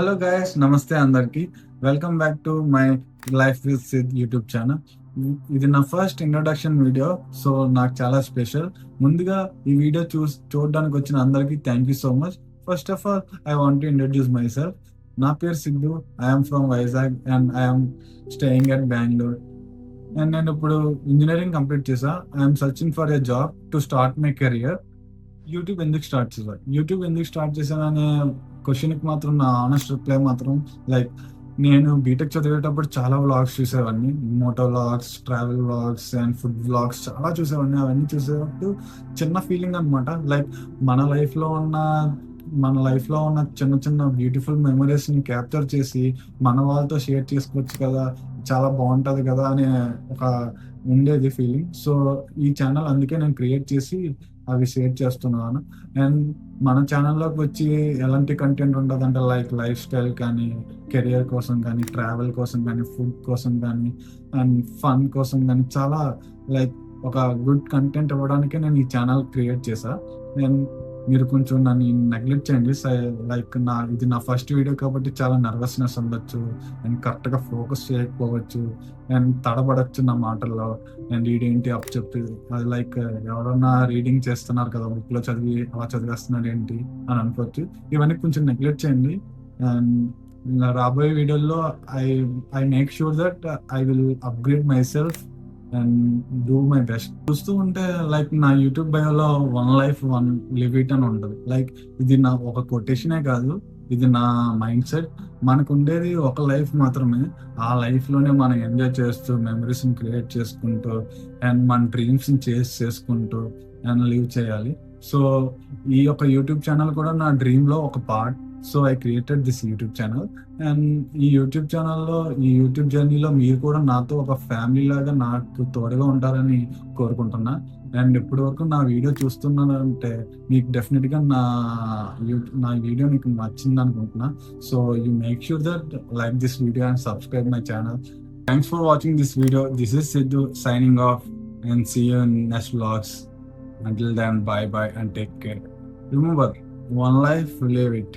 Hello guys, నమస్తే అందరికి. Welcome back to my life with Sid YouTube channel. ఇది నా ఫస్ట్ ఇంట్రొడక్షన్ వీడియో, సో నాకు చాలా స్పెషల్. ముందుగా ఈ వీడియో చూడడానికి వచ్చిన అందరికి thank you so much. First of all I want to introduce myself. నా పేరు Siddhu. I'm from Vizag and I'm staying at Bengaluru. And నేను ఇప్పుడు ఇంజనీరింగ్ కంప్లీట్ చేసా. I'm searching for a job to start my career. YouTube ఎందుకు start చేశాననే క్వశ్చన్కి మాత్రం నా ఆనెస్ట్ రిప్లై మాత్రం, లైక్, నేను బీటెక్ చదివేటప్పుడు చాలా వ్లాగ్స్ చూసేవాడిని. Moto vlogs, travel vlogs and food vlogs చాలా చూసేవాడిని. అవన్నీ చూసేటప్పుడు చిన్న ఫీలింగ్ అనమాట, లైక్ మన లైఫ్లో ఉన్న చిన్న చిన్న బ్యూటిఫుల్ మెమరీస్ని క్యాప్చర్ చేసి మన వాళ్ళతో షేర్ చేసుకోవచ్చు కదా, చాలా బాగుంటుంది కదా అనే ఒక ఉండేది ఫీలింగ్. సో ఈ ఛానల్ అందుకే నేను క్రియేట్ చేసి అవి షేర్ చేస్తున్నాను. అండ్ మన ఛానల్లోకి వచ్చి ఎలాంటి కంటెంట్ ఉండదంటే, లైక్ లైఫ్ స్టైల్ కానీ, కెరియర్ కోసం కానీ, ట్రావెల్ కోసం కానీ, ఫుడ్ కోసం కానీ, అండ్ ఫన్ కోసం కానీ, చాలా లైక్ ఒక గుడ్ కంటెంట్ ఇవ్వడానికే నేను ఈ ఛానల్ క్రియేట్ చేశా. అండ్ మీరు కొంచెం నన్ను నెగ్లెక్ట్ చేయండి. లైక్ ఇది నా ఫస్ట్ వీడియో కాబట్టి చాలా నర్వస్నెస్ ఉండొచ్చు, అండ్ కరెక్ట్గా ఫోకస్ చేయకపోవచ్చు, అండ్ తడబడచ్చు నా మాటల్లో. అండ్ ఇదేంటి అప్ చెప్పి అది, లైక్ ఎవరన్నా రీడింగ్ చేస్తున్నారు కదా, బుక్లో చదివి అలా చదివేస్తున్నారు ఏంటి అని అనుకోవచ్చు. ఇవన్నీ కొంచెం నెగ్లెక్ట్ చేయండి. అండ్ రాబోయే వీడియోల్లో I make sure that I will upgrade my self and do my best. చూస్తూ ఉంటే లైక్ నా యూట్యూబ్ బయోలో 1 life 1 live it అని ఉంటుంది. లైక్ ఇది నా ఒక కొటేషనే కాదు, ఇది నా మైండ్ సెట్. మనకు ఉండేది ఒక లైఫ్ మాత్రమే. ఆ లైఫ్లోనే మనం ఎంజాయ్ చేస్తూ, మెమరీస్ని క్రియేట్ చేసుకుంటూ, అండ్ మన డ్రీమ్స్ని చేసుకుంటూ అండ్ లివ్ చేయాలి. సో ఈ యొక్క యూట్యూబ్ ఛానల్ కూడా నా డ్రీమ్లో ఒక part. So I created this YouTube channel. And ఈ యూట్యూబ్ జర్నీలో మీరు కూడా నాతో ఒక ఫ్యామిలీ లాగా నాకు తోడుగా ఉంటారని కోరుకుంటున్నా. అండ్ ఇప్పటి వరకు నా వీడియో చూస్తున్నానంటే మీకు డెఫినెట్గా నా వీడియో మీకు నచ్చింది అనుకుంటున్నా. So you make sure that like this video and subscribe my channel. Thanks for watching this video. This is Siddhu signing off and see you in next vlogs. Until then, bye and take care. Remember, 1 life, live it.